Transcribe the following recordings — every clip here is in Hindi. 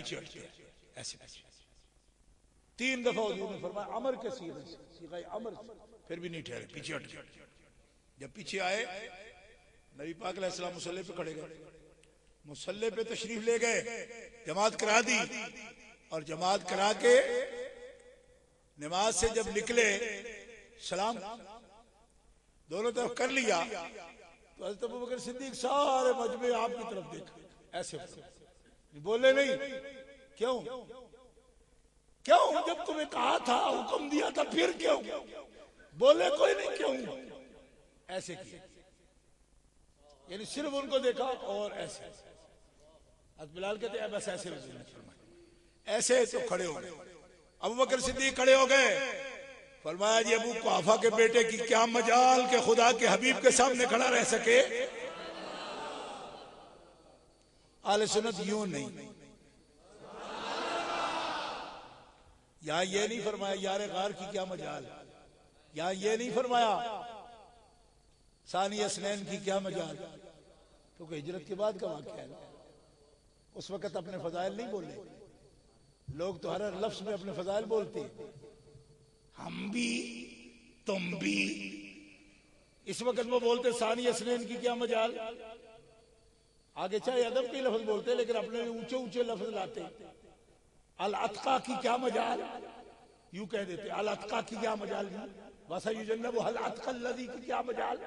पीछे हट गया, ऐसे पीछे 3 दफा हुजूर ने फरमाया अमर के सीगा अमर, फिर भी नहीं ठहरे, पीछे हट गए। जब पीछे आए नबी पाक अलैहिस्सलाम मुसल्ले पे खड़े गए, मुसल्ले पे तशरीफ ले गए, जमात करा दी, और जमात करा के नमाज से जब निकले सलाम दोनों तरफ कर लिया, तो हज़रत अबू बकर सिद्दीक सारे मजमे आपकी तरफ देखा, ऐसे बोले नहीं। क्यों क्यों? जब तुम्हें कहा था, हुक्म दिया था, फिर क्यों बोले कोई नहीं, क्यों ऐसे किया? यानी सिर्फ उनको देखा और ऐसे। हज़रत बिलाल कहते हैं बस ऐसे ऐसे तो खड़े हो गए। अबू बकर सिद्दीक खड़े हो गए, फरमाया जी अबू कुहाफा के बेटे की क्या मजाल के खुदा के हबीब के सामने खड़ा रह सके। आले सुन्नत यूं नहीं, यहां ये नहीं फरमाया यार गार की क्या मजाल, यहां ये नहीं फरमाया सानी असनैन की क्या मजाल, क्योंकि हिजरत के बाद का वाक़या है। उस वक्त अपने फजाइल नहीं बोले, लोग तो हर लफ्ज में अपने फजाइल बोलते हैं, हम भी तुम भी। इस वक्त वो बोलते सानी असनैन की क्या मजाल, आगे चाहे अदब के लफ्ज बोलते लेकिन अपने ऊंचे ऊंचे लफ्ज लाते। अल अतका की क्या मजाल, यूं कह देते अल अतका की क्या मजाल, वसा युजन्नबु हल अतकल लज़ी की क्या मजाल,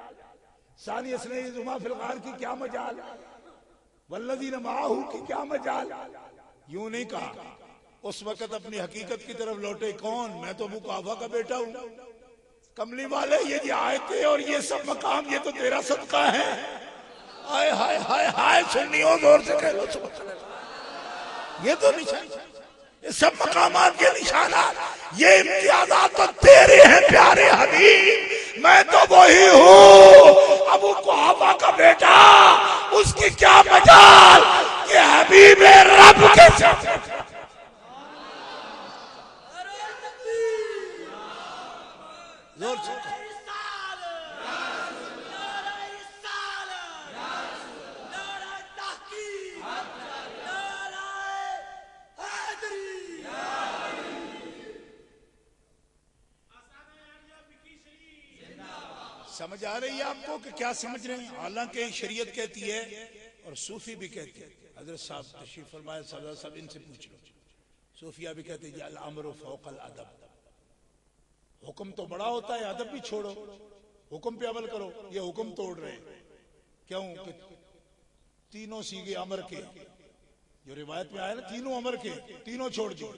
सानी असनैन जुमा फिल गार की क्या मजाल, वल्लज़ीन माअहू की क्या मजाल। यूं नहीं कहा, उस वक्त अपनी हकीकत की तरफ लौटे। कौन? मैं तो अबू कुहाफा का बेटा हूं। कमली वाले ये जो आयते और ये सब मकाम ये तो तेरा सदका है। हाय हाय हाय हाय सुन्नियों जोर से कह लो सुभान अल्लाह। ये तो निशान, ये सब मकामात के निशानात, ये इम्तियाजात तो तेरे हैं प्यारे हबीब। मैं तो वही हूँ अबू कुहाफा का बेटा, उसकी क्या मजाल कि हबीब रब के साथ। जोर से समझ आ रही है आपको कि क्या समझ रहे हैं? हालांकि शरीयत कहती है और सूफी भी कहती है। हजरत साहब तशरीफ फरमाए, सरदार साहब इनसे पूछ लो। सूफिया भी कहते हैं अल अम्रु फौकल अदब, हुक्म तो बड़ा होता है, अदब भी छोड़ो, हुक्म पे अमल करो। ये हुक्म तोड़ रहे हैं, क्यों? कि तीनों सीगे अमर के, जो रिवायत में आया ना, तीनों अमर के, तीनों छोड़ दी।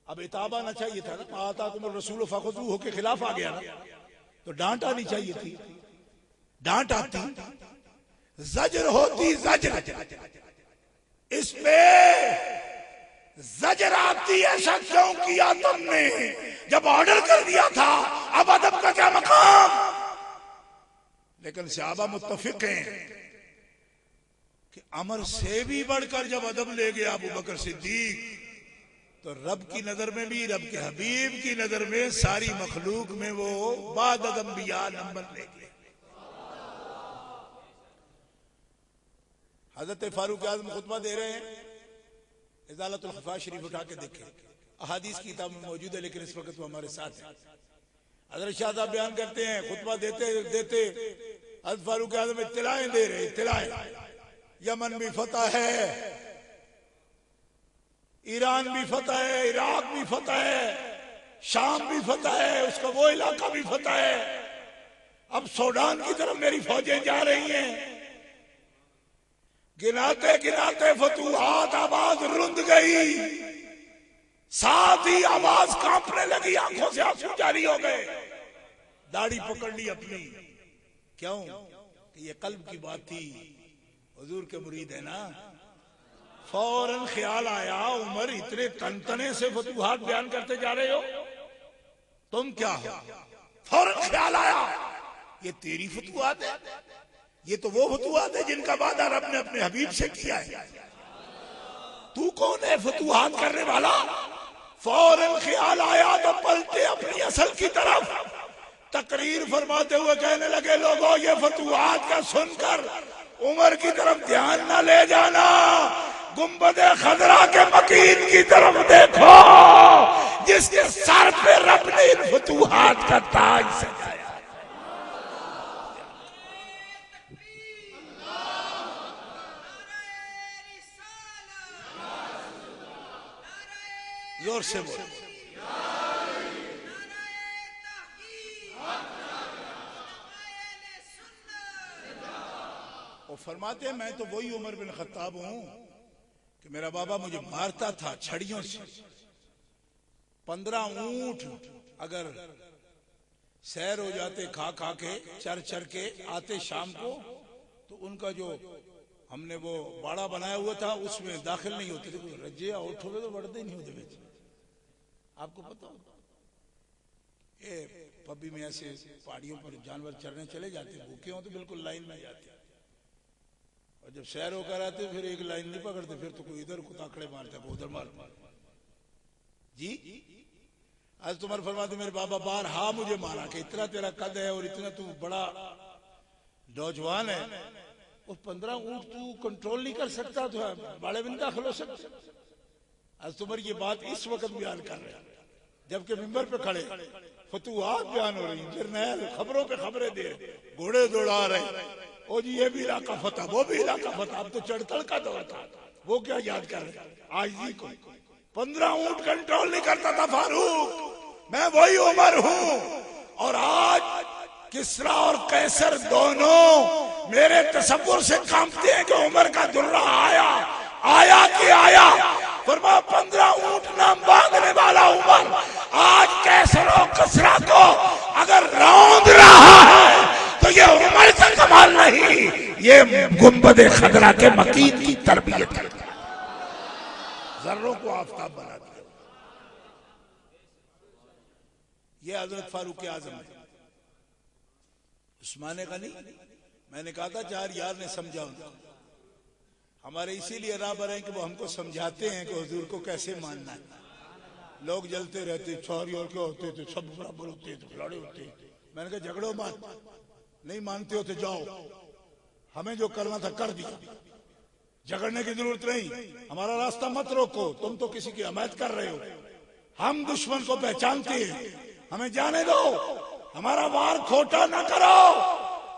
अब इताबा ना चाहिए था ना, आताकुम रसूल फखुज़ूहु के खिलाफ आ गया ना, तो डांट आनी चाहिए थी। डांट आती, जजर होती, जजर इस पे जजर आती। ऐसा क्यों किया तुमने जब ऑर्डर कर दिया था? अब अदब का क्या मकाम? लेकिन सहाबा मुत्तफिक हैं कि अमर से भी बढ़कर जब अदब ले गया अबू बकर सिद्दीक, तो रब की नजर में भी, रब के हबीब की नजर में, सारी मखलूक में वो बाद अंबिया नंबर ले गए। हजरत फारूक आज़म खुतबा दे रहे हैं, इज़ालतुल खफ़ा शरीफ उठा के देखें, अहादीस की किताब में मौजूद है, लेकिन इस वक्त वो हमारे साथ है। हजरत शाह साहब बयान करते हैं, खुतबा देते देते हजरत फारूक आज़म इत्तिलाएं दे रहे, इत्तिलाएं। यमन भी फतह है, ईरान भी फतह है, इराक भी फतह है, शाम भी फतह है, उसका वो इलाका भी फतह है। अब सूडान की तरफ मेरी फौजें जा रही हैं। गिनाते गिनाते फतूहात आवाज रुंध गई, साथ ही आवाज कांपने लगी, आंखों से आंसू जारी हो गए, दाढ़ी पकड़ ली अपनी। क्यों? कि ये कल्ब की बात थी, हुजूर के मुरीद है ना। फौरन ख्याल आया, उमर इतने तनतने से फतूहात बयान करते जा रहे हो, तुम क्या हो? फौरन ख्याल आया, ये तेरी फतूहात है, ये तो वो फतूहात है जिनका वादा रब ने अपने हबीब से किया है। तू कौन है फतूहात करने वाला? फौरन ख्याल आया तो पलटे अपनी असल की तरफ, तकरीर फरमाते हुए कहने लगे, लोगों ये फतूहात का सुनकर उमर की तरफ ध्यान न ले जाना, गुंबद खजरा के मक्के मकीन की तरफ देखो जिसके सर पे रब ने इन फतूहात का ताज सजाया। जोर से बोलो। वो फरमाते हैं मैं तो वही उमर बिन खत्ताब हूं कि मेरा बाबा मुझे मारता था छड़ियों से। 15 ऊंट अगर सैर हो जाते खा खा के चर चर के आते शाम को, तो उनका जो हमने वो बाड़ा बनाया हुआ था उसमें दाखिल नहीं होते थे। रज्जे आउट हो गए तो बढ़ते नहीं होते बेच। आपको पता हो ये पब्बी में ऐसे पहाड़ियों पर जानवर चरने चले जाते, भूखे हो तो बिल्कुल लाइन में जाते, और जब सैर होकर आते फिर एक लाइन नहीं पकड़ते, फिर तो कोई इधर को ताकड़े मारता है, उधर मार जी। आज तुम्हारे फरमाते मेरे बाबा बार हा मुझे मारा कि इतना तेरा कद है और इतना तू बड़ा नौजवान है और 15 ऊंट तू कंट्रोल नहीं कर सकता, तो बड़े बिन दाखिल हो सकते। आज तुम्हारी ये बात इस वक्त बयान कर रहे हैं जबकि मिंबर पे खड़े फतूहात बयान हो रही, जर्नैल खबरों पे खबरें दे, घोड़े दौड़ा रहे, ओ जी ये भी इलाका फतह वो भी इलाका फतह। अब तो चढ़तल का दौर था, वो क्या याद कर रहे। आज जी को 15 ऊंट कंट्रोल नहीं करता था फारूक, मैं वही उमर हूं। और आज किसरा और कैसर दोनों मेरे तसव्वुर से कांपते हैं कि उमर का दुर्रा आया आया कि आया। फरमा 15 ऊंट नाम बांधने वाला उमर आज कैसर और किसरा को अगर रौंद रहा है तो ये उमर का कमाल नहीं, ये गुंबदे खदरा के मकीन की तरबियत है। जर्रों को आफताब बना दिया। ये हजरत फारूक आजम है। उस्मान गनी मैंने कहा था 4 यार ने समझा उनको, हमारे इसीलिए राबर हैं कि वो हमको समझाते हैं कि हुजूर को कैसे मानना है। लोग जलते रहते, 4 यार क्या होते थे, सब बराबर होते थे, लड़े होते। मैंने कहा झगड़ो मत, नहीं मानते हो तो जाओ, हमें जो करना था कर दिया, झगड़ने की जरूरत नहीं, हमारा रास्ता मत रोको, तुम तो किसी की हमायत कर रहे हो। हम दुश्मन को पहचानते हैं, हमें जाने दो, हमारा वार खोटा ना करो।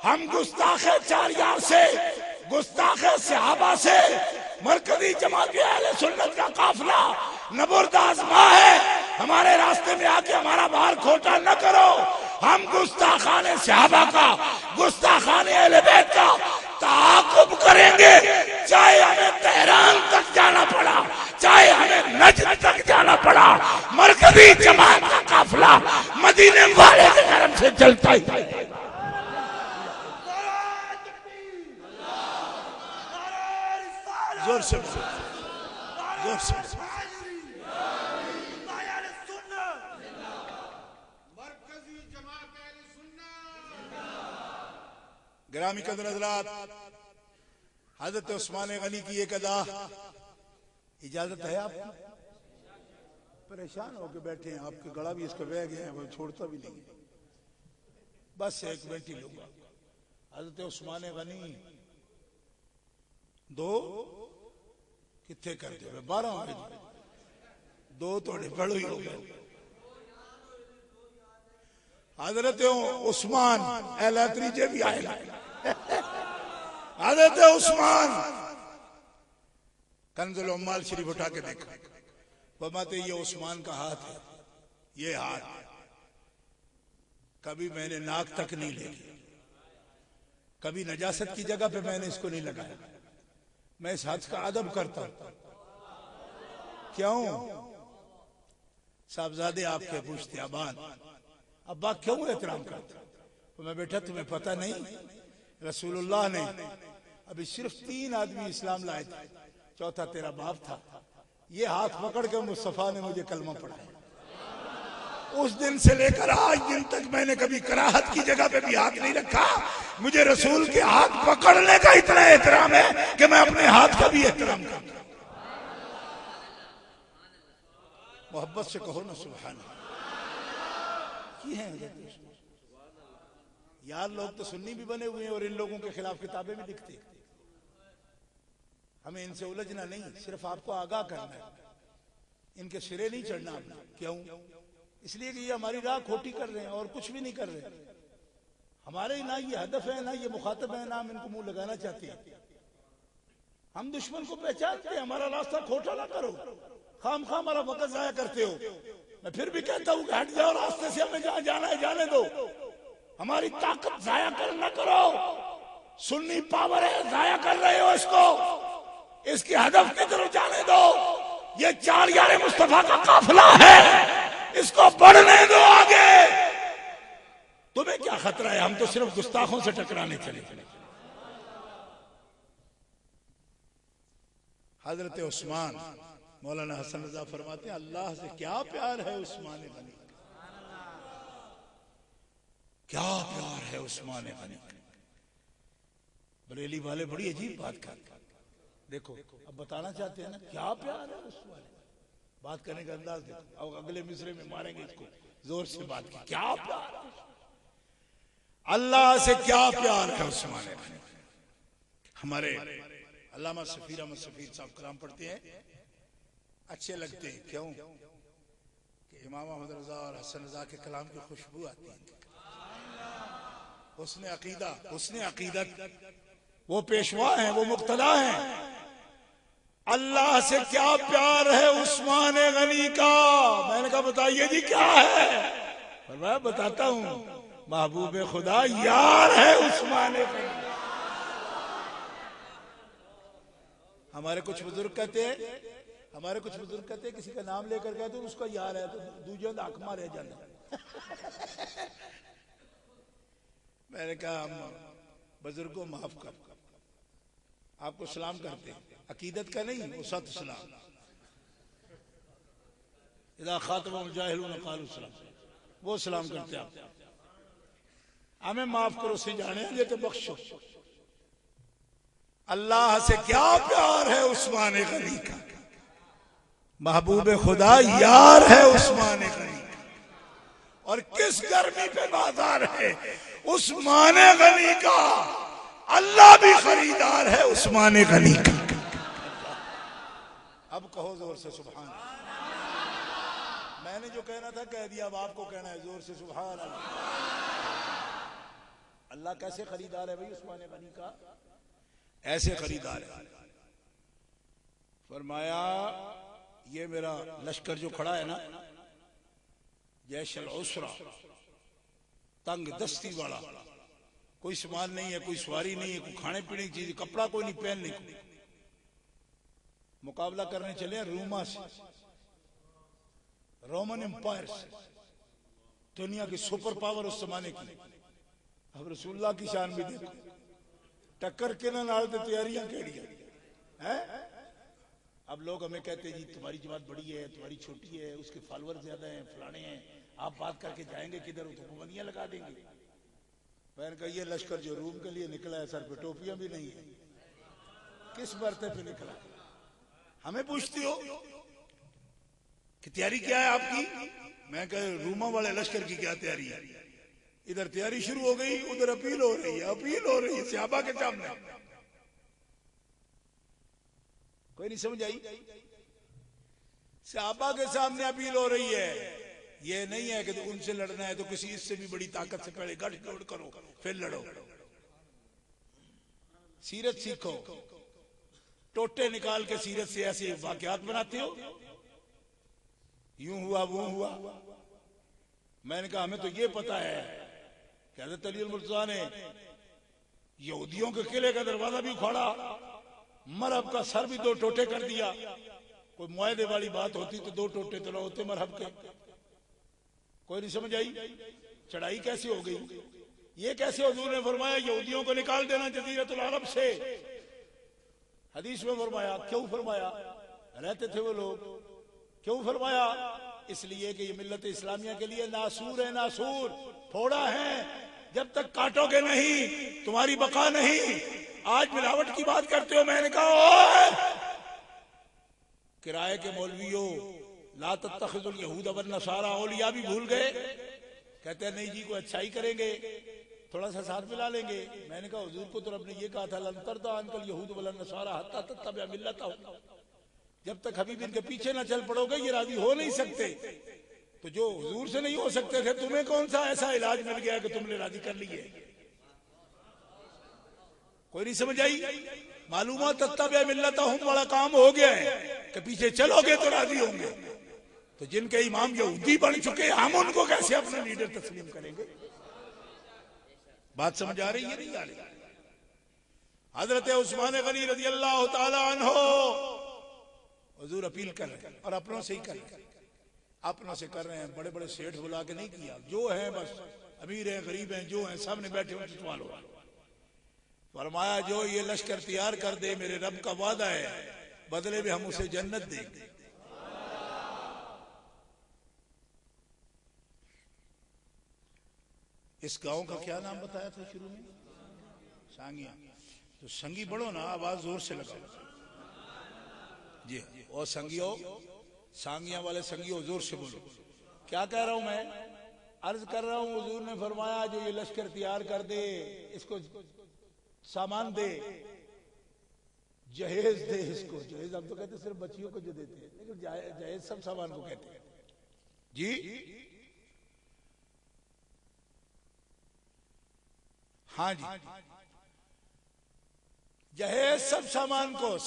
हम गुस्ताखे 4 यार से, गुस्ताखे सहाबा से, मरकजी जमात अहले सुन्नत का काफिला नबुर्दाज माँ है, हमारे रास्ते में आके हमारा वार खोटा न करो। हम गुस्ताखाने सहाबा का, गुस्ताखाने अहले बैत का ताक़ुब करेंगे, चाहे हमें तेहरान तक जाना पड़ा, चाहे हमें नजद तक जाना पड़ा। मरकजी जमात का काफिला मदीने वाले के तरफ से चलता ही रहेगा। जोर से जोर से गिरामी कदर हज़रात, हजरत उस्मान गनी की एक अदा, इजाजत है आप? परेशान होके बैठे हैं, आपके गला भी इसका बह गया है, वो छोड़ता भी नहीं। बस 1 मिनट ही लूंगा। हजरत उस्मान गनी 2 कितने कर दे 12 हो गए, 2 थोड़े बड़ो ही हो गए। हजरत उस्मान एलात्री जे भी आएगा। हजरत उस्मान कंजुल उम्माल शरीफ उठा के देखा, फरमाते ये उस्मान का हाथ है, ये हाथ कभी मैंने नाक तक नहीं ले लिया, कभी नजासत की जगह पे मैंने इसको नहीं लगाया, मैं इस हाथ का अदब करता हूं। क्यों? साहबजादे आपके पूछते अबान, अब्बा क्यों एहतराम करते? तो मैं बेटा तुम्हें पता नहीं, रसूलुल्लाह ने अभी सिर्फ 3 आदमी इस्लाम लाए थे, चौथा तेरा बाप था। ये हाथ पकड़ के मुस्तफा ने मुझे कलमा पढ़ाया। उस दिन से लेकर आज दिन तक मैंने कभी कराहत की जगह पे भी हाथ नहीं रखा। मुझे रसूल के हाथ पकड़ने का इतना एहतराम है कि मैं अपने हाथ का भी एहतराम करता हूं। मोहब्बत से कहो ना सुभान अल्लाह। यार लोग तो सुन्नी भी बने हुए हैं और इन लोगों के खिलाफ किताबें भी लिखते। हमें इनसे उलझना नहीं, सिर्फ आपको आगाह करना है। इनके सिरे नहीं चढ़ना आपने। क्यों? इसलिए कि ये हमारी राह खोटी कर रहे हैं और कुछ भी नहीं कर रहे। हमारे ना ये हदफ है, ना ये मुखातब है, ना हम इनको मुंह लगाना चाहते हैं। हम दुश्मन को पहचानते हैं, हमारा रास्ता खोटा ना करो, खाम खाम हमारा वक्त जाया करते हो। मैं फिर भी कहता हूँ कि हट जाओ रास्ते से, हमें जहां जाना है जाने दो, हमारी ताकत जाया कर ना करो। सुन्नी पावर है, जाया कर रहे हो इसको, इसकी हदफ की तरफ जाने दो। ये 4 यारे मुस्तफा का काफिला है, इसको बढ़ने दो आगे। तुम्हें क्या खतरा है? हम तो सिर्फ गुस्ताखों से टकराने चले। हजरत उस्मान, मौलाना हसन रजा फरमाते हैं, अल्लाह से क्या प्यार है उस्मान गनी, क्या प्यार है उस्मान गनी। बरेली वाले बड़ी अजीब बात करते। देखो अब बताना चाहते हैं ना क्या प्यार है उस्मान, बात करने का अंदाज देखो। अब अगले मिसरे में मारेंगे इसको, जोर से बात की, क्या प्यार है अल्लाह से, क्या प्यार है उस्मान गनी। हमारे अल्लामा सफीर अहमद सफीर साहब कलाम पढ़ते हैं, अच्छे लगते हैं। क्यों? कि इमाम अहमद रजा और हसन रजा के कलाम की खुशबू आती है। उसने अकीदा, उसने अकीदत, वो पेशवा हैं, वो मुक्तदा हैं। अल्लाह से क्या प्यार है उस्मान गनी का। मैंने कहा बताइए जी क्या है? और मैं बताता हूं, महबूब खुदा यार है उस्मान गनी। हमारे कुछ बुजुर्ग कहते हैं, हमारे कुछ बुजुर्ग कहते हैं किसी का नाम लेकर गए तो उसका यार है, तो दूजे आंख मारे जाना। मैंने कहा हम बुजुर्गों माफ कर, आपको सलाम करते हैं, अकीदत का नहीं, वो सत सलाम। इदा खातबहुम जाहिलून क़ालू सलाम, वो सलाम करते आप। हमें माफ करो, से जाने ये तो बख्शो। अल्लाह से क्या प्यार है उस्मान गनी का, महबूब खुदा यार है उस्मान गनी का। और किस गर्मी पे बाजार है उस्मान गनी का, अल्लाह भी खरीदार है उस्मान गनी का। अब कहो जोर से सुभान अल्लाह। मैंने जो कहना था कह दिया, अब आपको कहना है जोर से सुभान अल्लाह। अल्लाह कैसे खरीदार है भाई उस्मान गनी का? ऐसे खरीदार है। फरमाया ये मेरा लश्कर जो खड़ा है ना, जैशल उसरा, तंग दस्ती वाला, कोई सामान नहीं है, कोई सवारी नहीं है, कोई खाने पीने की चीज, कपड़ा कोई नहीं पहनने को, मुकाबला करने चले रूमा से, रोमन एम्पायर से, दुनिया की सुपर पावर उस जमाने की। अब रसूलुल्लाह की शान भी देखो, टक्कर के ना नाल ते तैयारियां केड़ियां हैं। अब लोग हमें कहते हैं जी तुम्हारी जमात बड़ी है, तुम्हारी छोटी है, उसके फॉलोअर ज्यादा हैं, फलाने हैं, आप बात करके जाएंगे किधर, तो पाबंदियां लगा देंगे। मैंने कहा ये लश्कर जो रूम के लिए निकला है, सर पे टोपियां भी नहीं है, किस बरते पे निकला? हमें पूछते हो कि तैयारी क्या है आपकी? मैं कह रूमा वाले लश्कर की क्या तैयारी है? इधर तैयारी शुरू हो गई, उधर अपील हो रही है, अपील हो रही है सहाबा के सामने। कोई नहीं समझ आई? सहाबा के सामने अपील हो रही है। ये नहीं है कि तो उनसे लड़ना है तो किसी इससे भी बड़ी ताकत से पहले गठजोड़ करो फिर लड़ो। सीरत सीखो, टोटे निकाल के सीरत से ऐसे वाकयात बनाते हो, यूं हुआ वो हुआ। मैंने कहा हमें तो ये पता है कि हज़रत अली मुर्तज़ा ने यहूदियों के किले का दरवाजा भी उखाड़ा, मरहब का सर भी 2 टोटे कर दिया। कोई मुआहदे वाली बात होती तो 2 टोटे तो होते मरहब के। कोई नहीं समझ आई? चढ़ाई कैसे हो गई? ये कैसे हुजूर ने फरमाया यहूदियों को निकाल देना जज़ीरतुल अरब से? हदीस में फरमाया। क्यों फरमाया? रहते थे वो लोग। क्यों फरमाया? इसलिए कि ये मिल्लत इस्लामिया के लिए नासूर है, नासूर, फोड़ा है। जब तक काटोगे नहीं तुम्हारी बका नहीं। आज मिलावट की बात करते हो। मैंने कहा किराए के मौलवियों, ला तत्तखिजुल यहूद वन नसारा, औलिया भी भूल गए। कहते हैं नहीं जी कोई अच्छाई करेंगे, थोड़ा सा साथ मिला लेंगे। मैंने कहा हुजूर को तो रब ने ये कहा था लन तरदा अनकल यहूद वलन नसारा हत्ता तत्तबिअ मिल्लतहुम, जब तक हबीब इनके पीछे ना चल पड़ोगे ये राजी हो नहीं सकते। तो जो हुजूर से नहीं हो सकते थे, तुम्हें कौन सा ऐसा इलाज मिल गया कि तुमने राजी कर लिए? कोई नहीं समझ आई? मालूम तत्तबे मिल्लत हूं बड़ा काम हो गया है कि पीछे चलोगे तो राजी होंगे। तो जिनके इमाम यहूदी बन चुके, हम उनको कैसे अपना लीडर तस्लीम करेंगे? बात समझ आ रही है नहीं आ रही? हजरत उस्मान गनी रजी अल्लाह तआला अन्हु हुजूर अपील कर रहे हैं और अपनों से ही कर रहे हैं, अपनों से कर रहे हैं। बड़े बड़े सेठ बुला के नहीं किया, जो है बस अमीर हैं गरीब हैं जो हैं सामने बैठे उनसे सवाल हो। फरमाया जो ये लश्कर तैयार कर दे मेरे रब का वादा है, बदले में हम उसे जन्नत देंगे। इस गांव का क्या नाम बताया था शुरू में? सांगिया। तो संगी बढ़ो ना, आवाज जोर से लगाओ जी। और संगियो, सांगिया वाले संगियो जोर से बोलो। क्या कह रहा हूं मैं? अर्ज कर रहा हूं हुजूर ने फरमाया जो ये लश्कर तैयार कर दे, इसको सामान दे, जहेज दे। इसको जहेज हम तो कहते सिर्फ बच्चियों को जो देते हैं, लेकिन जहेज सब सामान को कहते हैं जी। हाँ जी, जहेज सब सामान को।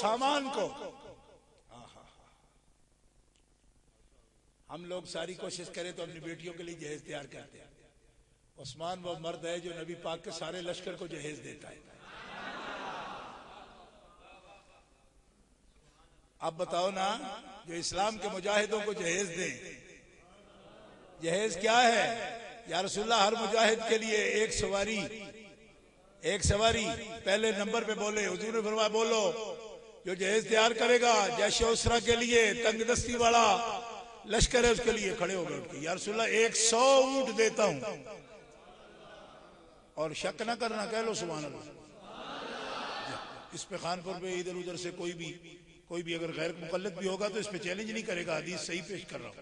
हम लोग सारी कोशिश करें तो अपनी बेटियों के लिए जहेज तैयार करते हैं। उस्मान वो मर्द है जो नबी पाक के सारे लश्कर को जहेज देता है। अब बताओ ना, जो इस्लाम के मुजाहिदों को जहेज दे, जहेज क्या है? या रसूलुल्लाह हर मुजाहिद के लिए एक सवारी पहले नंबर पे बोले। हुजूर ने फरमाया बोलो जो जहेज तैयार करेगा जैश उसरा के लिए, तंगदस्ती वाला लश्कर है उसके लिए, खड़े हो गए उठ के, या रसूलुल्लाह 100 ऊंट देता हूं। और शक ना करना, कह लो सुभान अल्लाह। इस पे खानपुर पे इधर उधर से कोई भी अगर गैर मुकल्लद भी होगा तो इस पे चैलेंज नहीं करेगा। हदीस सही पेश कर रहा हूं,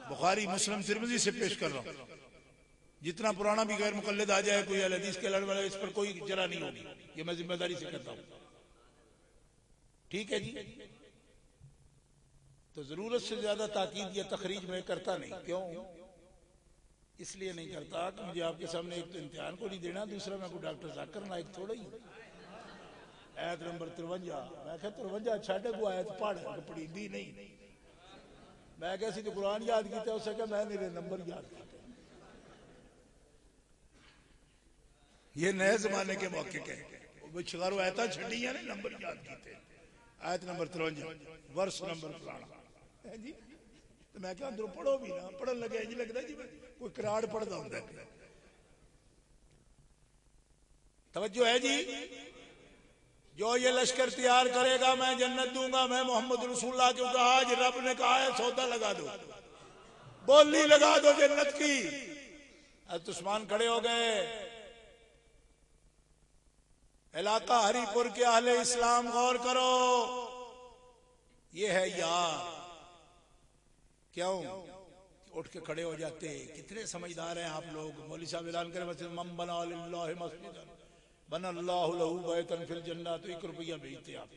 बुखारी मुस्लिम तिरमिजी से पेश कर रहा हूं। जितना पुराना भी गैर मुकल्लद आ जाए, कोई अहले हदीस के लड़ने वाला, इस पर कोई जरा नहीं होगी। ये मैं जिम्मेदारी से कहता हूं, ठीक है जी। तो जरूरत से ज्यादा ताकीद या तखरीज में करता नहीं। क्यों? इसलिए नहीं करता कि मुझे आपके सामने एक तो इम्तिहान को नहीं देना, दूसरा मैं कोई डॉक्टर जाकिर नाइक थोड़ा ही। आयत नंबर 53, मैं क्या 53 छाटे को आयत पढ़ पढ़ी दी नहीं। मैं कैसी तो कुरान याद किया, उससे क्या मैं मेरे नंबर याद किया। ये नए जमाने के मौके के शिकारो आयता छड़ी है ना, नंबर याद किए। आयत नंबर 53 वर्ष नंबर पुराना है जी। तो मैं क्या अंदरों पढ़ो भी ना, पढ़न लगे जी लगता जी कोई कराड़ पढ़ता होता है। तवज्जो है जी। जो ये लश्कर तैयार करेगा मैं जन्नत दूंगा, मैं मोहम्मद रसूलुल्लाह, क्योंकि आज रब ने कहा है सौदा लगा दो, बोली लगा दो जन्नत की। अब उस्मान खड़े हो गए। इलाका हरिपुर के अहले इस्लाम गौर करो, ये है यार। क्यों उठ के खड़े हो जाते? कितने समझदार हैं आप लोग। मौलवी साहब ऐलान करें मस्जिद मम बना लिल्लाहि मस्जिदन बना अल्लाहु लहू बैतन फिल जन्नत, तो 1 रुपया भेजते आप।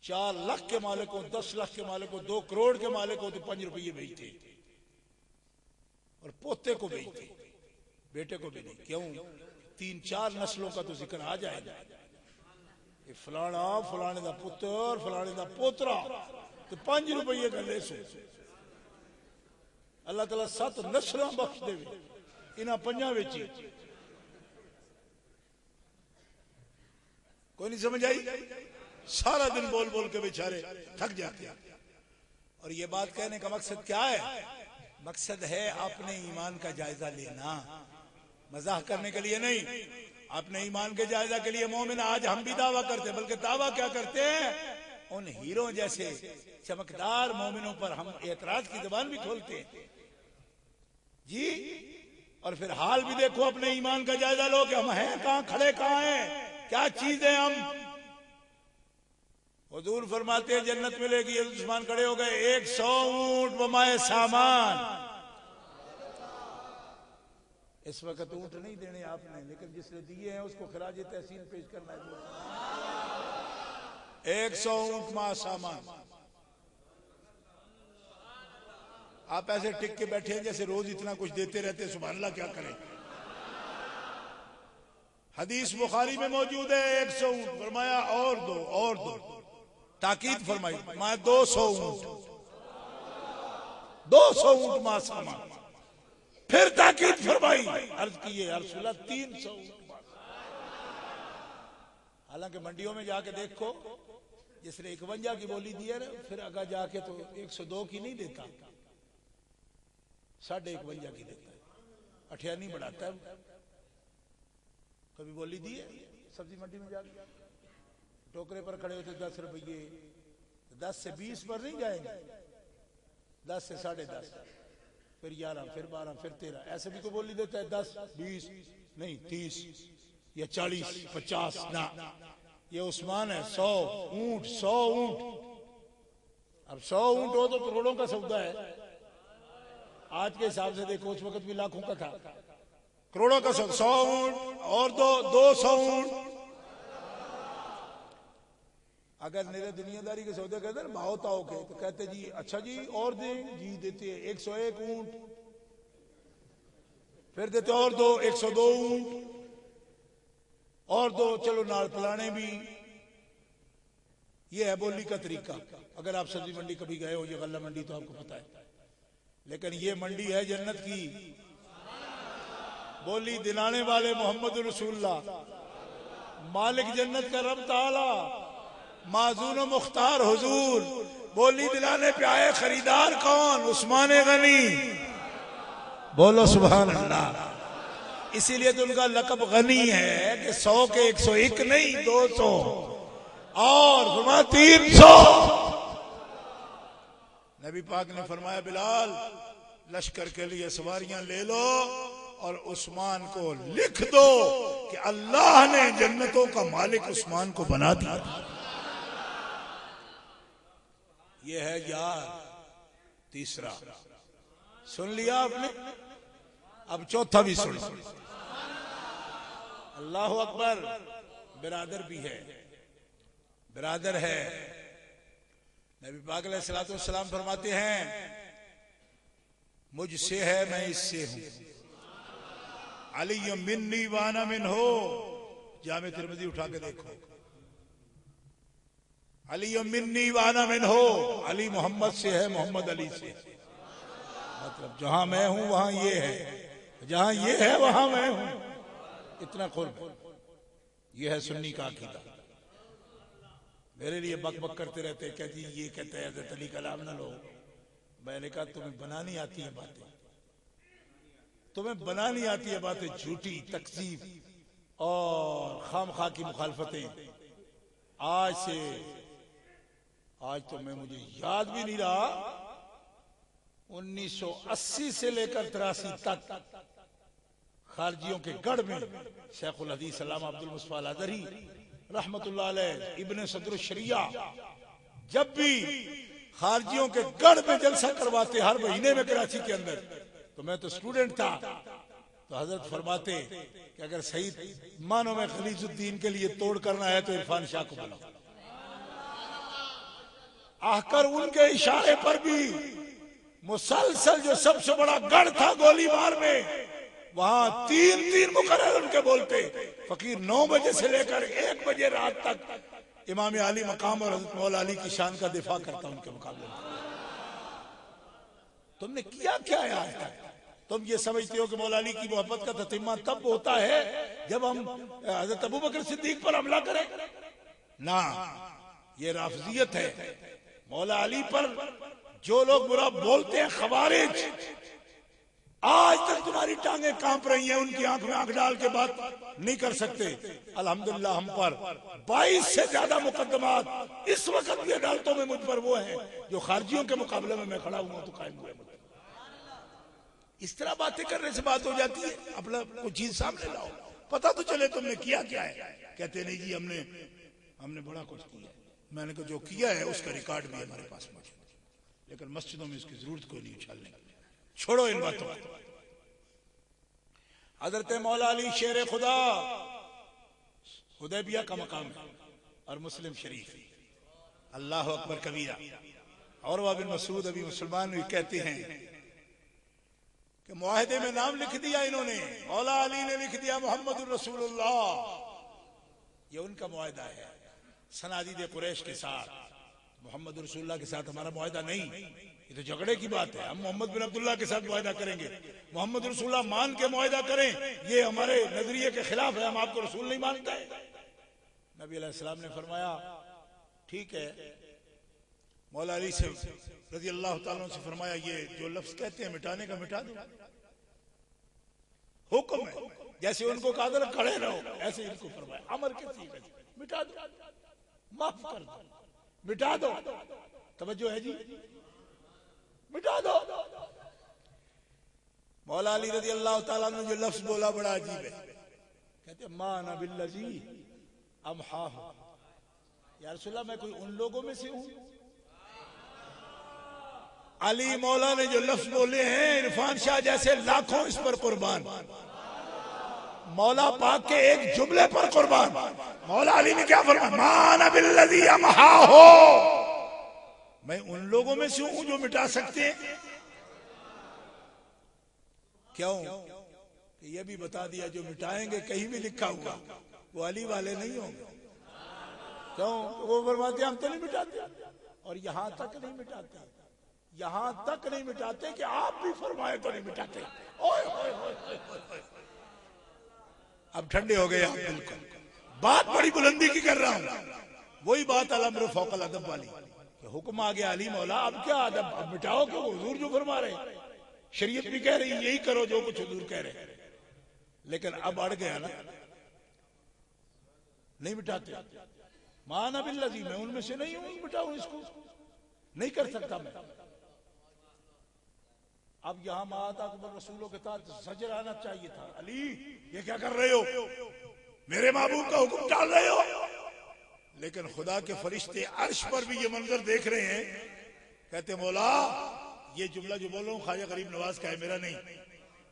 4 लाख के मालिक हो, 10 लाख के मालिक हो, 2 करोड़ के मालिक हो तो 5 रुपये भेजते। और पोते को भेजते, बेटे को भी नहीं। क्यों? 3-4 नस्लों का तो जिक्र आ जाएगा। फलाना फलाने का पुत्र, फलाने का पोतरा, तो 5 रुपये का ले सो। अल्लाह ताला 7 नस्ल बख्श दे इन्हों 5 विच। कोई नहीं समझ आई? सारा दिन बोल बोल के बेचारे थक जाते हैं। और ये बात कहने का मकसद क्या है? मकसद है अपने ईमान का जायजा लेना, मजाक करने के लिए नहीं। अपने ईमान के जायजा के लिए मोमिन आज हम भी दावा करते, बल्कि दावा क्या करते हैं, उन हीरो जैसे चमकदार मोमिनों पर हम एतराज की जबान भी खोलते हैं जी। और फिर हाल भी देखो, अपने ईमान का जायजा लो कि हम हैं कहां, खड़े कहां हैं, क्या चीज है हम। हुजूर फरमाते हैं जन्नत मिलेगी। उस्मान खड़े हो गए। 100 ऊंट बमाए सामान। इस वक्त ऊंट नहीं देने आपने, लेकिन जिसने दिए हैं उसको खराज तहसीन पेश करना है। 100 ऊंट मां सामान। आप ऐसे टिक के बैठे हैं जैसे रोज इतना कुछ देते रहते हैं, सुभान अल्लाह, क्या करें। हदीस बुखारी में मौजूद है 100 ऊंट, फरमाया और दो और दो, ताकीद फरमाई, मैं 200 ऊंट, 200 ऊंट मां सामान। फिर ताकीद फरमाई, अर्ज की है या रसूलल्लाह 300 ऊंट। हालांकि मंडियों में जाके देखो, जिसने 51 की बोली दी है ना, फिर आगे जाके तो 102 की नहीं देता, 51.5 की देता है, अठियानी बढ़ाता है। कभी बोली दी है सब्जी मंडी में जाके, टोकरे पर खड़े होते 10 रुपये, 10 से 20 पर नहीं जाएंगे, 10 से 10.5, फिर 11, फिर 12, फिर 13, ऐसे भी कोई बोली देता है 10, 20 नहीं 30 या 40, 50 ना, ये उस्मान है। 100 ऊंट, 100 ऊंट। अब 100 ऊंट हो तो करोड़ों का सौदा है। आज के हिसाब से देखो, उस वक्त भी लाखों का था, करोड़ों का सौदा। 100 ऊंट और 200 ऊंट। अगर मेरे दुनियादारी के सौदे कहते ना भाव ताव के, तो कहते जी अच्छा जी और दें, जी देते 101 ऊंट, फिर देते और दो 102 ऊंट, और दो चलो नाल पलाने भी। ये है बोली का तरीका। अगर आप सब्जी मंडी कभी गए हो, ये गल्ला मंडी, तो आपको पता है। लेकिन ये मंडी है जन्नत की। बोली दिलाने वाले मोहम्मद रसूलुल्लाह, मालिक जन्नत का रब ताला, माजून मुख्तार हुजूर। बोली दिलाने पे आए खरीदार कौन? उस्मान गनी। बोलो सुभान अल्लाह। इसीलिए तो उनका लकब गनी है कि 100 के 101 नहीं, 200 और 300। नबी पाक ने फरमाया, बिलाल लश्कर के लिए सवारियां ले लो और उस्मान को लिख दो कि अल्लाह ने जन्नतों का मालिक उस्मान को बना दिया। ये है यार तीसरा। सुन लिया आपने, अब चौथा भी सुनो। अल्लाह अकबर। बिरादर भी है, बिरादर है। नबी पाक अलैहिस्सलातु वस्सलाम फरमाते हैं, मुझसे है मैं इससे हूं। अली मिन्नी वाना मिन हो। जामे तिरमिज़ी उठा के देखो, अली मिन्नी वाना मिन हो। अली मोहम्मद से है, मोहम्मद अली से। मतलब जहां मैं हूं वहां ये है, जहां ये है वहां मैं हूं। इतना कुर्ब। ये है सुन्नी का अकीदा। मेरे लिए बक बक करते रहते, क्या जी ये कहते हैं हज़रत अली कलाम ना लो। मैंने कहा तुम्हें बनानी आती है बातें, तुम्हें बनानी आती है बातें झूठी, तकसीफ और खामखा की मुखालफतें। आज तो मैं, मुझे याद भी नहीं रहा, 1980 से लेकर 83 तक खारजियों के गढ़ में शेखुल हदीस अल्लामा अब्दुल मुस्तफा अल-अज़हरी रहमतुल्लाह अलैह इब्ने सदर शरिया जब भी खारजियों के गढ़ में जलसा करवाते हर महीने में कराची के अंदर, तो मैं तो स्टूडेंट था, तो हजरत फरमाते कि अगर सही मानों में खलीजुद्दीन के लिए तोड़ करना है तो इरफान शाह को बुलाओ। आकर उनके इशारे पर भी मुसलसल जो सबसे बड़ा गढ़ था गोलीबार में, वहां 3 मुकर्रर उनके बोलते। फकीर 9 बजे से लेकर 1 बजे रात तक इमाम अली मकाम और हज़रत मौला अली की शान का दिफा करता उनके मुकाबले में। तुमने किया क्या है? तुम ये समझते हो कि मौला अली की मोहब्बत का ततिम्मा तब होता है जब हम हज़रत अबू बकर सिद्दीक पर हमला करें? ना, ये राफजियत है। मौला अली पर जो लोग बुरा बोलते हैं खवारिज, आज तक तुम्हारी टांगें कांप रही हैं, उनकी आंख में आंख डाल के बात नहीं कर सकते। अल्हम्दुलिल्लाह हम पर 22 से ज्यादा मुकदमात इस वक्त भी अदालतों में मुझ पर वो हैं जो खारजियों के मुकाबले में मैं खड़ा हुआ तो कायम हुए। इस तरह बातें करने से बात हो जाती है। अपना कुछ चीज सामने लाओ, पता तो चले तुमने किया क्या है। कहते नहीं जी हमने बड़ा कुछ किया। मैंने कहा जो किया है उसका रिकॉर्ड भी हमारे पास मौजूद है, लेकिन मस्जिदों में इसकी जरूरत कोई नहीं उछालने की। छोड़ो इन बातों को। हजरत मौला अली शेर खुदा हुदैबिया का मकाम है और मुस्लिम शरीफ अल्लाह अकबर कबीरा। और बिन मसूद अभी मुसलमान भी कहते हैं कि मुआहदे में नाम लिख दिया इन्होंने, मौला अली ने लिख दिया मोहम्मद रसूलुल्लाह। ये उनका मुआहदा है सनादीद कुरैश के साथ। मोहम्मद रसूलुल्लाह के साथ हमारा मुआहदा नहीं, ये तो झगड़े की बात है। हम मोहम्मद बिन अब्दुल्लाह के साथ मुआहदा करेंगे, मोहम्मद रसूलुल्लाह मान के मुआहदा करें, ये हमारे नजरिए के खिलाफ है, हम आपको रसूल नहीं मानते। नबी अलैहिस्सलाम ने फरमाया ठीक है। मौला अली से रजी अल्लाह ताला से फरमाया ये जो लफ्ज कहते हैं मिटाने का मिटा दो, हुक्म है। जैसे उनको कहा था खड़े रहो, ऐसे इनको फरमाया अमर के सीखे मिटा दो, माफ कर दो, मिटा दो। तवज्जो है जी, मिटा दो। मौला अली रजी अल्लाह ताला ने जो लफ्ज बोला बड़ा अजीब है। कहते माना बिल्लज़ी अमहा हो, या रसूलल्लाह मैं कोई उन लोगों में से हूं। अली मौला ने जो लफ्ज बोले हैं इरफान शाह जैसे लाखों इस पर कुर्बान, मौला पाक के एक जुमले पर कुर्बान। मौला अली ने क्या फरमाया, माना बिल्लज़ी अमहा हो, मैं उन लोगों में से हूं जो मिटा सकते हैं। क्यों? ये भी बता दिया जो मिटाएंगे कहीं भी लिखा हुआ वो अली वाले नहीं होंगे। क्यों? वो फरमाते हम तो नहीं मिटाते, और यहां तक नहीं मिटाते, यहां तक नहीं मिटाते कि आप भी फरमाए तो नहीं मिटाते। ओए ओए ओए, अब ठंडे हो गए आप बिल्कुल। बात बड़ी बुलंदी की कर रहा हूं, वही बात अल-अम्र फौकल अदब वाली। हुक्म आ गया अली मौला अब क्या अदब, अब मिटाओ कि वो हुजूर जो फरमा रहे, शरीयत भी कह रही यही करो जो कुछ हुजूर कह रहे। लेकिन अब अड़ गया ना, नहीं मिटाते। माना बिल्लज़ी मैं उनमें से नहीं हूं, मिटाऊं इसको नहीं कर सकता मैं। अब यहां माता अकबर रसूलों के साथ सजर आना चाहिए था। अली ये क्या कर रहे हो, मेरे महबूब का हुक्म डाल रहे हो। लेकिन खुदा के फरिश्ते अर्श पर भी ये मंजर देख रहे हैं। कहते मौला ये जुमला जो बोल रहा हूं ख्वाजा गरीब नवाज का है, मेरा नहीं।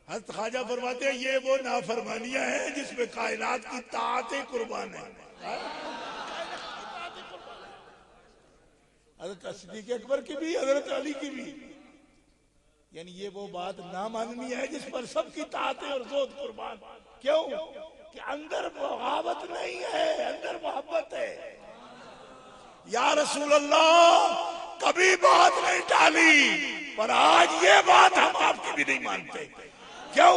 हज़रत ख्वाजा फरमाते हैं ये वो नाफरमानियां हैं जिसमें कायनात की ताअतें कुर्बान है। हज़रत सिद्दीक़ अकबर की भी, हज़रत अली की भी। यानी ये वो बात ना माननी है जिस पर सबकी ताअतें और जोत कुर्बान। क्यों? कि अंदर बगावत नहीं है, अंदर मोहब्बत है। या रसूल अल्लाह कभी बात नहीं टाली, पर आज ये बात हम आपकी भी नहीं मानते। क्यों?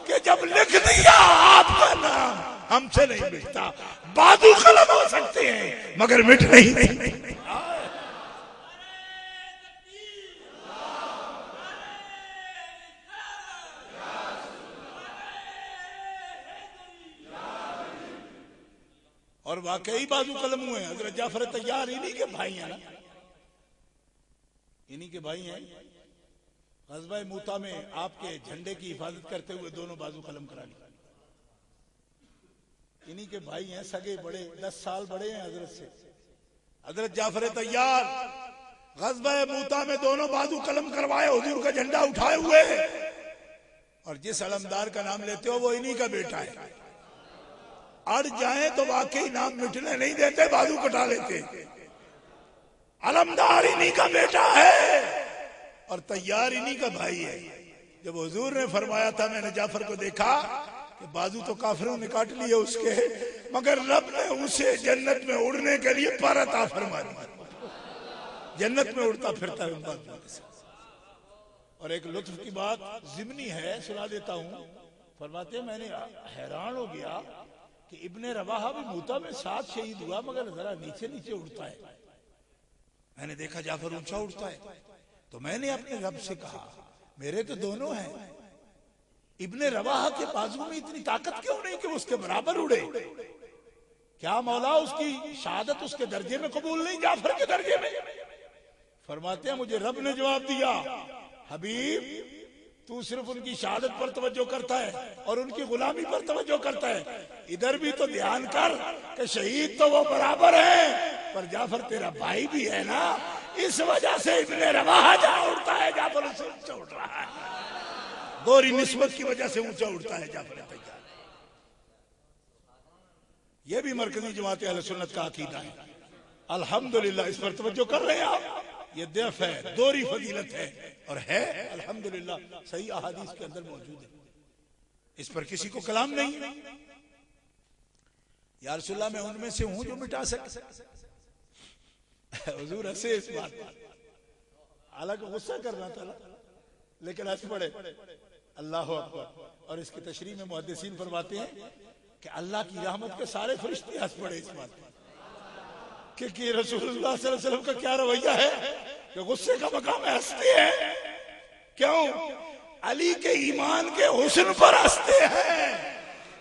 कि जब लिख दिया आपका नाम हमसे नहीं मिटता। बाजू कलम हो सकते हैं मगर मिट नहीं। और वाकई बाजू कलम हुए हैं। हज़रत जाफर तैयार इन्हीं के भाई हैं ना, इन्हीं के भाई हैं। ग़ज़वा मूता में आपके झंडे की हिफाजत करते हुए दोनों बाजू कलम करा ली। इन्हीं के भाई हैं, सगे बड़े, 10 साल बड़े हैं हजरत से। हजरत जाफर तैयार ग़ज़वा मूता में दोनों बाजू कलम करवाए, हुजूर का झंडा उठाए हुए। और जिस अलमदार का नाम लेते हो वो इन्हीं का बेटा है। अड़ जाए तो वाकई नाम मिटने नहीं देते, बाजू कटा लेते। अलमदार इन्हीं का बेटा है और तैयार इन्हीं का भाई है। जब हुजूर ने फरमाया था मैंने जाफर को देखा कि बाजू तो काफिरों ने काट लिए उसके, मगर रब ने उसे जन्नत में उड़ने के लिए पर अता फरमा दी। जन्नत में उड़ता फिरता है बाजू के साथ। और एक लुत्फ की बात जिमनी है, सुना देता हूं। फरमाते मैंने हैरान हो गया कि इब्ने रवाहा भी मूता में 7 शहीद हुआ मगर जरा नीचे नीचे उड़ता है। मैंने देखा जाफर ऊंचा उड़ता है, तो मैंने अपने रब से कहा मेरे तो दोनों हैं, इब्ने रवाहा के बाजू में इतनी ताकत क्यों नहीं कि उसके बराबर उड़े? क्या मौला उसकी शहादत उसके दर्जे में कबूल नहीं, जाफर के दर्जे में? फरमाते हैं मुझे रब ने जवाब दिया, हबीब तू सिर्फ उनकी शहादत पर तवज्जो करता है और उनकी गुलामी पर तवज्जो करता है। इधर भी तो ध्यान कर कि शहीद तो वो बराबर है पर जाफर तेरा भाई भी है ना, इस वजह से इब्ने रवाहा जहां उड़ता है जाफर उससे ऊंचा उड़ रहा है। गोरी निस्बत की वजह से ऊंचा उड़ता है जाफर तैयार। ये भी मरकजी जमात अहले सुन्नत का अकीदा है। अल्हम्दुलिल्लाह, इस पर तवज्जो कर रहे हैं आप? ये दैफ है, दोहरी फजीलत है, और है अल्हम्दुलिल्लाह सही अहादीस के अंदर मौजूद है। इस पर किसी को कलाम नहीं है। या रसूलल्लाह, मैं उनमें से हूं जो मिटा सके। हुजूर हंसे इस बात पर, हालांकि गुस्सा करना था, लेकिन हंस पड़े। अल्लाह अकबर। और इसकी तशरीह में मुहद्दिसीन फरमाते हैं कि अल्लाह की रहमत के सारे फरिश्ते हंस पड़े इस बात पर कि रसूलुल्लाह सल्लल्लाहु अलैहि वसल्लम का क्या रवैया है कि गुस्से का मकाम हंसते हैं। क्यों? अली के ईमान के हुस्न पर हंसते हैं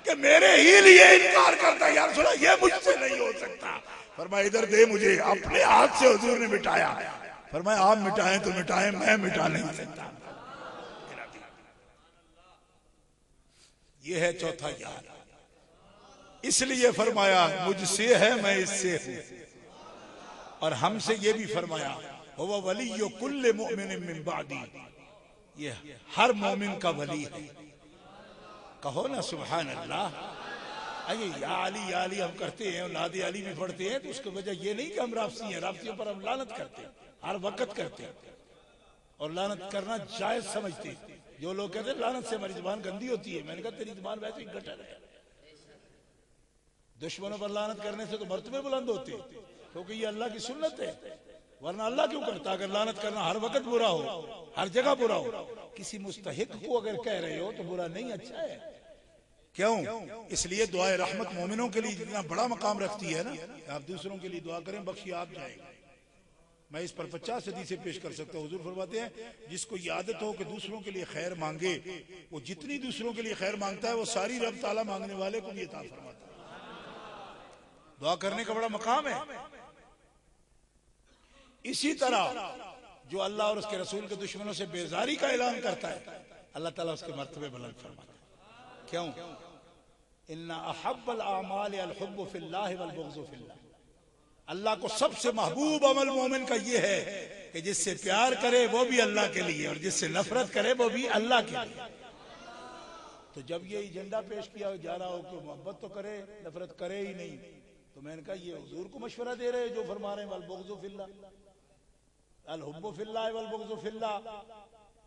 कि मेरे ही लिए इनकार करता है। या रसूलल्लाह, ये मुझसे नहीं हो सकता। फरमाया इधर दे मुझे। अपने हाथ से हुजूर ने मिटाया। फरमाया आप मिटाएं तो मिटाएं, मैं मिटा नहीं सकता। ये है चौथा यार। इसलिए फरमाया मुझसे है, मैं इससे हूं। और हमसे ये भी फरमाया हुवा वलिय्यु कुल्ले मुमिनिन मिन बादी, ये हर मोमिन का वली है। कहो ना सुभान अल्लाह। अरे या अली हम करते हैं, औलाद अली में पढ़ते हैं, तो उसकी वजह ये नहीं कि हम राफसी हैं। राफसियों पर हम लानत करते हैं, हर वक्त करते हैं, और लानत करना जायज समझते हैं। जो लोग कहते हैं लानत से हमारी जुबान गंदी होती है, मैंने कहा तेरी जुबान वैसे ही गटर है। दुश्मनों पर लानत करने से तो मर्तबे बुलंद होते हैं, क्योंकि ये अल्लाह की सुन्नत है। वरना अल्लाह क्यों करता? अगर लानत करना हर वक्त बुरा हो, हर जगह बुरा हो, किसी मुस्तहिक को अगर कह रहे हो तो बुरा नहीं, अच्छा है। क्यों? इसलिए दुआए रहमत मोमिनों के लिए जितना बड़ा मकाम रखती है ना, आप दूसरों के लिए दुआ करें, बख्शिए आप जाएंगे। मैं इस पर 50 हदीसें पेश कर सकता हूँ। हुजूर फरमाते हैं जिसको ये आदत हो कि दूसरों के लिए खैर मांगे, वो जितनी दूसरों के लिए खैर मांगता है वो सारी रब ताला मांगने वाले को भी अता फरमाता है। दुआ करने का बड़ा मकाम है। इसी तरह जो अल्लाह और उसके रसूल के दुश्मनों से बेजारी का ऐलान करता है, अल्लाह ताला उसके मर्तबे बुलंद फरमाता है। क्यों? इन्ना अहब्बल आमाल अल हुब्बु फिल्लाह वल बुग़्ज़ु फिल्लाह। अल्लाह को सबसे महबूब अमल मोमिन का ये है कि जिससे प्यार करे वो भी अल्लाह के लिए, और जिससे नफरत करे वो भी अल्लाह के लिए। तो जब ये एजेंडा पेश किया जा रहा हो कि मोहब्बत तो करे, नफरत करे ही नहीं, तो मैंने कहा ये हुजूर को मशवरा दे रहे हैं जो फरमा रहे हैं वल बुग़्ज़ु फिल्लाह, अल हुब्बु फिल्लाह वल बुग़्ज़ु फिल्लाह।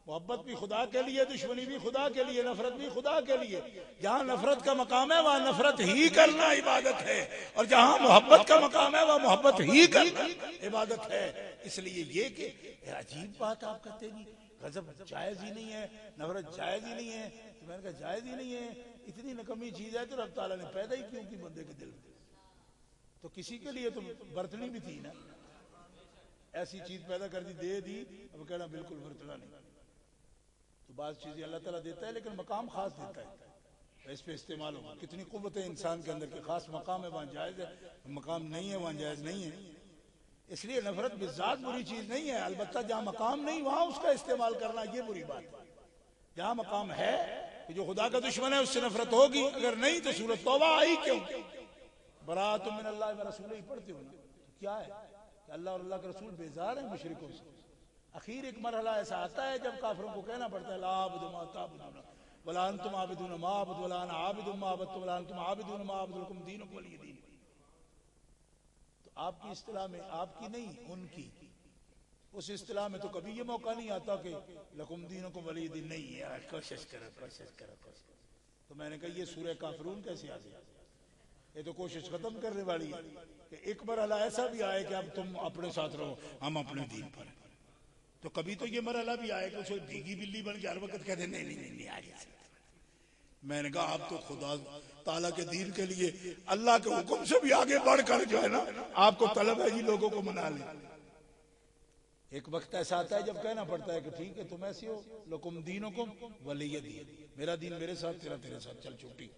मोहब्बत भी खुदा के लिए, दुश्मनी भी खुदा के लिए, नफरत भी खुदा के लिए। जहां नफरत का मकाम है वहां नफरत ही करना इबादत है, और जहां मोहब्बत का मकाम है वहां मोहब्बत ही करना इबादत है। इसलिए ये कि अजीब बात आप कहते नहीं, गजब जायज ही नहीं है, नफरत जायज ही नहीं है। तो मैंने कहा जायज ही नहीं है, इतनी नकमी चीज है तो रब ताला ने पैदा ही क्यों की बंदे के दिल में? तो किसी के लिए तो बरतनी भी थी ना, ऐसी चीज पैदा कर दी, दे दी, अब कहना बिल्कुल बरतना नहीं। तो बात चीजें अल्लाह ताला देता है, लेकिन मकाम खास देता है, तो इस पे इस्तेमाल होगा। कितनी कुव्वत है इंसान के अंदर के, खास मकाम है वहां जायज है, मकाम नहीं है वहां जायज नहीं है। इसलिए नफरत बिज़ात बुरी चीज नहीं है, अलबत्ता जहां मकाम नहीं वहां उसका इस्तेमाल करना ये बुरी बात है। जहां मकाम है कि जो खुदा का दुश्मन है उससे नफरत होगी, अगर नहीं तो सूरत तौबा आई क्यों? बराअतुम मिनल्लाहि व रसूलिही पढ़ते हो ना, तो क्या है कि अल्लाह और अल्लाह के रसूल बेजार हैं मुशरिकों से। आखिर एक मरहला ऐसा आता है जब काफिरों को कहना पड़ता है ला अअबुदु मा तअबुदून वला अंतुम आबिदून मा अअबुदु वला अना आबिदुम मा अबदतुम वला अंतुम आबिदून मा अअबुदु लकुम दीनुकुम वलिय दीन। तो आपकी इस्तिलाह में, आपकी नहीं उनकी, उस इस्तिलाह में तो कभी ये मौका नहीं आता कि लकुम दीनुकुम वलिय दीन। नहीं यार, कोशिश करो कोशिश करो कोशिश। तो मैंने कहा ये सूरह काफिरून कैसे आ गया? ये तो कोशिश खत्म करने वाली है कि एक मरहला ऐसा भी आए कि अब तुम अपने साथ रहो, हम अपने दीन पर। तो कभी तो ये मरहला भी आए कि उसे भीगी बिल्ली बन के हर वक्त कहते नहीं नहीं नहीं आ रही। मैंने कहा आप तो खुदा ताला के दीन के लिए अल्लाह के हुक्म से भी आगे बढ़कर जो है ना, आपको तलब है जी लोगों को मना ले। एक वक्त ऐसा आता है जब कहना पड़ता है कि ठीक है तुम ऐसी हो, लकुम दीनुकुम वलिय दीन, मेरा दीन मेरे साथ, तेरा तेरे साथ, चल छुट्टी।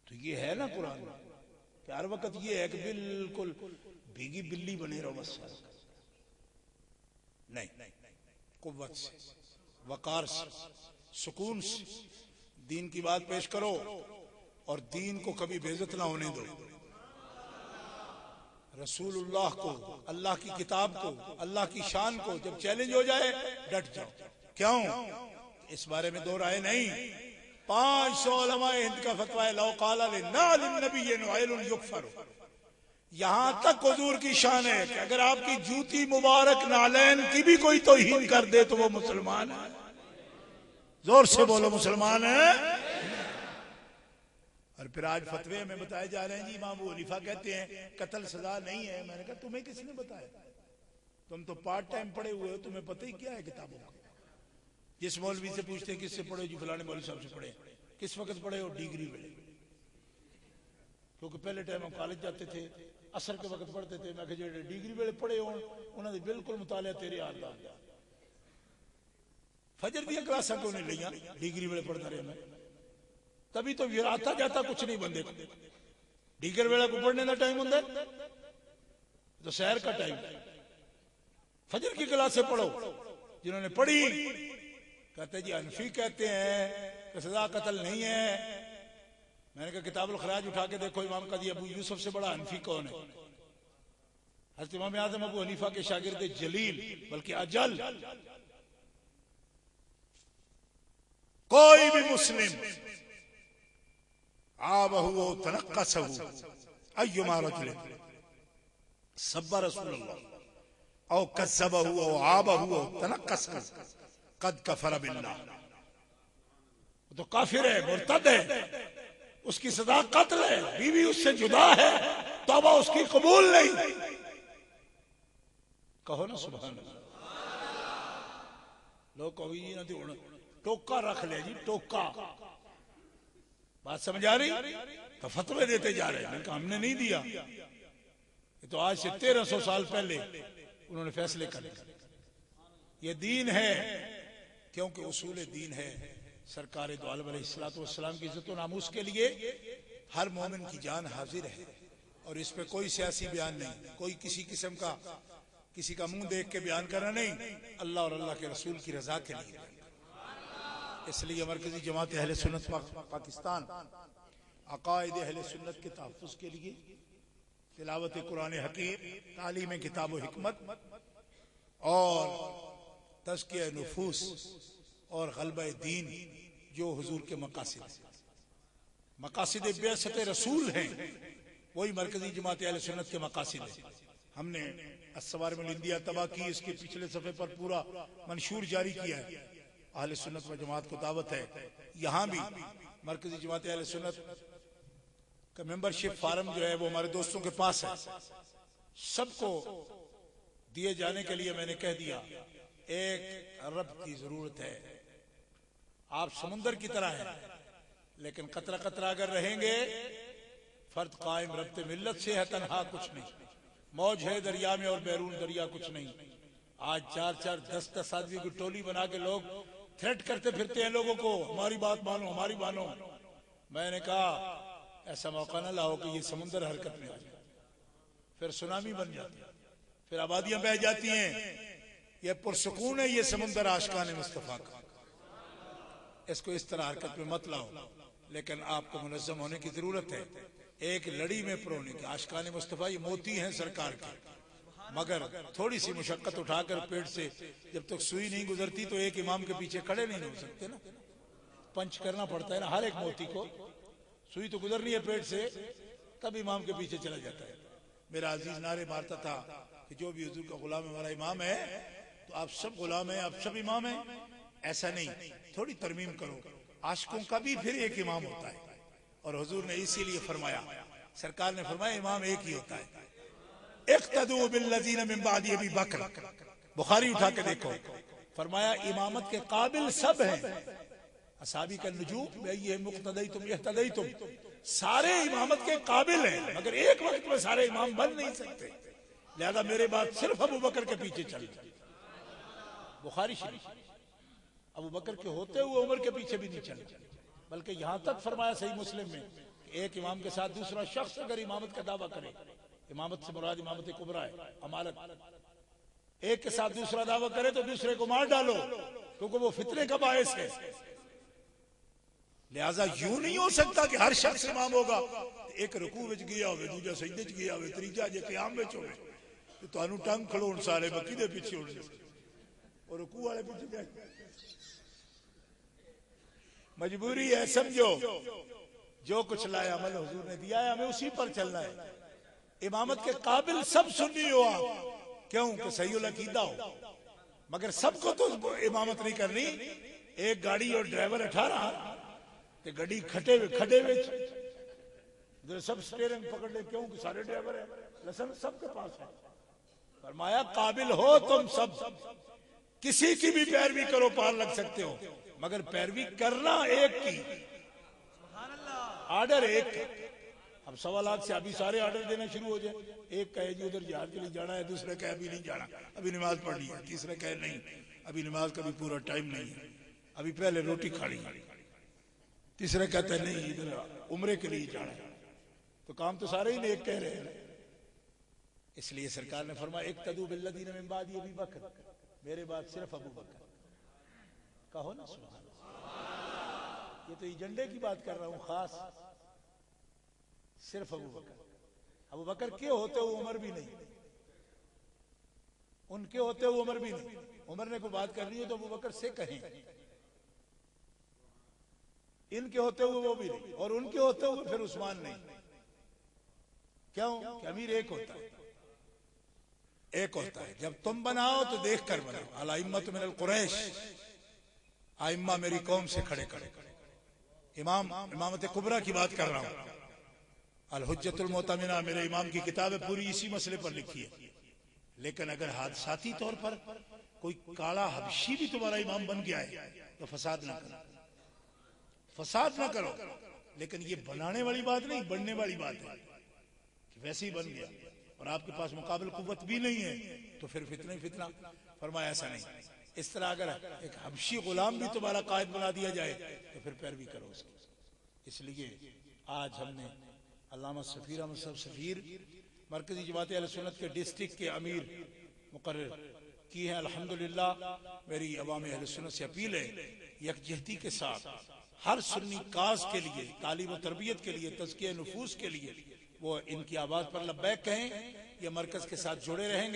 तो ये है ना कुरान कि हर वक्त ये है कि बिल्कुल भीगी बिल्ली बने रहो बस। नहीं, कुव्वत से, वकार से, सुकून से दीन की बात पेश करो, और दीन को कभी बेइज्जत ना होने दो। रसूलुल्लाह को, अल्लाह की किताब को, अल्लाह की शान को जब चैलेंज हो जाए डट जाओ। क्यों? इस बारे में दो राय नहीं। 500 उलमाए हिंद का फतवा है, लौ क़ाला लिन्नबी नुआइलुन युकफर। यहां तक हुजूर की शान है कि अगर आपकी जूती मुबारक नालैन की भी कोई तौहीन कर दे तो वो मुसलमान है। जोर से बोलो मुसलमान है। और फिर आज फतवे में बताए जा रहे हैं जी इमाम अबू हनीफा कहते हैं कत्ल सजा नहीं है। मैंने कहा तुम्हें किसने बताया? तुम तो पार्ट टाइम पढ़े हुए हो, तुम्हें पता ही क्या है किताबों का। जिस मौलवी से पूछते हैं किससे पढ़े जी, फलाने मौलवी साहब से पढ़े। किस वक्त पढ़े हो? डिग्री में। क्योंकि पहले टाइम हम कॉलेज जाते थे, असर के वक्त पढ़ते थे। मैं जो डिग्री वेले पढ़े हो उन्होंने बिल्कुल मुतालिया तेरे हाल दा फजर दी क्लासा क्यों नहीं लिया? डिग्री वेले पढ़ता रहे मैं, तभी तो फिर आता जाता कुछ नहीं बंदे को। डिग्री वेला को पढ़ने का टाइम होता है तो शहर का टाइम। फजर की क्लास से पढ़ो। जिन्होंने पढ़ी कहते जी हनफी कहते हैं कि सजा कत्ल नहीं है। मैंने कहा किताबुल खराज उठा के देखो, इमाम काजी अबू यूसुफ से बड़ा हनफी कौन है? हज़रत इमाम आज़म अबू हनीफा के शागिर्द जलील बल्कि अजल। कोई भी मुस्लिम आबहु तनक्कसहु अय्युमा रजुल सब्बा रसूलुल्लाह औ कज़्ज़बहु औ आबहु तनक्कसहु कद कफर बिल्लाह। तो काफिर है, मुर्तद है, उसकी सजा कत्ल है। बीवी उससे जुदा है, तौबा उसकी कबूल नहीं। कहो ना सुभान अल्लाह। लोग कभी ना टोका रख ले जी, टोका। बात समझ आ रही? तो फतवे देते जा रहे हैं। हमने नहीं दिया, ये तो आज से 1300 साल पहले उन्होंने फैसले कर दिए। ये दीन है, क्योंकि उसूल दीन है। सरकार दो आलम अलैहिस्सलाम की इज्जत व नामूस के लिए हर मोमिन की जान हाजिर है। और इस पे कोई सियासी बयान नहीं, कोई किसी किस्म का किसी का मुंह देख के बयान करना नहीं, अल्लाह और अल्लाह के रसूल की रजा के लिए। इसलिए मरकजी जमात अहले सुन्नत पाकिस्तान अकायद अहले सुन्नत के तहफ़्फ़ुज़ के लिए तिलावत कुरान हकीम, तालीम किताब व हिकमत और तज़किया नुफूस और ग़ल्बा दीन जो हुजूर के मकासिद बिअसत रसूल हैं, वही मरकजी जमात अहले सुन्नत के मकासिद हैं। हमने अस्सवारिमुल इंदिया तबाह की, इसके पिछले सफ़े पर पूरा मंशूर जारी किया है। अहले सुन्नत व जमात को दावत है, यहाँ भी मरकजी जमात अहले सुन्नत का मेंबरशिप फार्म जो है वो हमारे दोस्तों के पास है। सबको दिए जाने के लिए मैंने कह दिया। एक रब की जरूरत है। आप समुंदर की तरह हैं, लेकिन कतरा कतरा अगर रहेंगे, फर्द कायम रब्ते मिल्लत से है, तनहा कुछ नहीं। मौज है दरिया में और बैरून दरिया कुछ नहीं। आज 4-4, 10-10 आदमी की टोली बना के लोग थ्रेट करते फिरते हैं लोगों को, हमारी बात मानो, हमारी मानो। मैंने कहा ऐसा मौका ना लाओ कि ये समुंदर हरकत में आ जाए, फिर सुनामी बन जाती है, फिर आबादियां बह जाती हैं। ये पुरसुकून है ये समुंदर आशिकाने मुस्तफा का, इसको इस तरह हरकत में मत लाओ। लेकिन आपको मुनज़्ज़म होने की जरूरत है, एक लड़ी में परोने की। आशिकाने मुस्तफा ये मोती हैं सरकार के, मगर थोड़ी सी मुशक्कत उठाकर पेट से जब तक सुई नहीं गुजरती तो एक इमाम के पीछे खड़े नहीं हो सकते ना, पंच करना पड़ता है ना हर एक मोती को। सुई तो गुजरनी है पेट से, तब इमाम के पीछे चला जाता है। मेरा अजीज नारे मारता था कि जो भी हुजूर का गुलाम हमारा इमाम है तो आप सब गुलाम हैं, आप सब इमाम हैं। ऐसा नहीं, थोड़ी तरमीम करो। आशिकों का भी फिर एक इमाम होता है, और हुजूर ने इसीलिए फरमाया, सरकार ने फरमाया इमाम एक ही होता है। इक़्तदू बिल्लज़ीना मिन बादी अबी बकर, बुखारी उठा के देखो, फरमाया इमामत के काबिल सब हैं। असहाबी का नुजूम ये मुक़्तदी तुम यहतदी तुम, सारे इमामत के काबिल हैं, मगर एक वक्त में सारे इमाम बन नहीं सकते। लिहाजा मेरे बाद सिर्फ अबू बकर के पीछे चल। बुखारी शरीफ। अबू बकर के होते हुए उमर के पीछे भी नहीं चल, बल्कि यहां तक फरमाया सही मुस्लिम में, एक इमाम के साथ दूसरा शख्स अगर इमामत का दावा करे, इमामत से मुराद इमामत कुबरा है, अमानत, एक के साथ दूसरा दावा करे तो दूसरे को मार डालो, क्योंकि वो फितने का बायस है। लिहाजा यूं नहीं हो सकता कि हर शख्स इमाम होगा। एक रुकू विच गया होवे, दूजा सजदे च गया होवे, तीजा जे क़याम विच होवे, तो तुहानू टंग खलोण सारे बकी दे पीछे होण और रुकू वाले पीछे जाए। मजबूरी है, समझो। जो कुछ लाया अमल हुजूर ने दिया है, हमें उसी पर चलना है। इमामत के काबिल सब सुन्नी हो आप, क्यों कि सही अकीदा हो, मगर सबको तो इमामत नहीं करनी। एक गाड़ी और ड्राइवर 18 ते गड्डी खड़े हुए सब स्टीयरिंग पकड़ ले, क्यों कि सारे ड्राइवर है, लाइसेंस सबके पास है। फरमाया काबिल हो तुम सब, किसी की भी पैरवी करो, पार लग सकते हो, मगर पैरवी करना एक की, आर्डर एक का। अब 1.25 लाख से अभी सारे आर्डर देना शुरू हो जाए। एक कहे जी उधर जिहाद के लिए जाना है, दूसरा कहे अभी नहीं जाना, अभी नमाज पढ़नी है, तीसरा कहे नहीं अभी नमाज का भी पूरा टाइम नहीं है, अभी पहले रोटी खानी है, तीसरा कहता है नहीं इधर उम्रे के लिए जाना है। तो काम तो सारे ही नेक कह रहे हैं। इसलिए सरकार ने फरमाया एक तदू बिल्लदीन मिन बादी अबी बकर, मेरे बाद सिर्फ अबू बकर कहो ना सुभान अल्लाह। ये तो एजेंडे की बात कर रहा हूं, खास सिर्फ अबू बकर। अबू बकर के होते हुए उमर भी नहीं, उनके होते हुए उमर भी नहीं। उमर ने कोई बात करनी हो तो अबू बकर से कहें, इनके होते हुए वो भी नहीं, और उनके होते हुए फिर उस्मान नहीं। क्यों कि अमीर एक होता है, एक होता है। जब तुम बनाओ तो देख कर बनाओ। अल अइम्मतु मिनल कुरैश, आइम्मा मेरी कौम से खड़े खड़े। इमामत कुबरा की बात कर रहा हूं। अल हुज्जतुल मुतमिना मेरे इमाम की किताब है, पूरी इसी मसले पर लिखी है। लेकिन अगर हादसाती तौर पर कोई काला हबशी भी तुम्हारा इमाम बन गया है तो फसाद ना करो, फसाद ना करो। लेकिन ये बनाने वाली बात नहीं, बनने वाली बात है कि वैसे ही बन गया और आपके पास मुकाबल कुव्वत भी नहीं है तो फिर फितना फितना। फरमाया ऐसा नहीं, इस तरह अगर एक हबशी गुलाम भी तुम्हारा कायद बना दिया जाए तो फिर पैरवी करो उसकी। इसलिए आज हमने अल्लामा सफीर अहमद साहब सफीर मरकजी जमात अहले सुन्नत के डिस्ट्रिक्ट के अमीर मुकर्रर की है। अल्हम्दुलिल्लाह मेरी अवाम अहले सुन्नत से अपील है यकजहती के साथ हर सुन्नी काज के लिए, तालीम और तरबियत के लिए, तज़किया नुफूस के लिए वो इनकी आवाज पर लब्बैक कहें। ये मरकज के साथ जुड़े रहेंगे।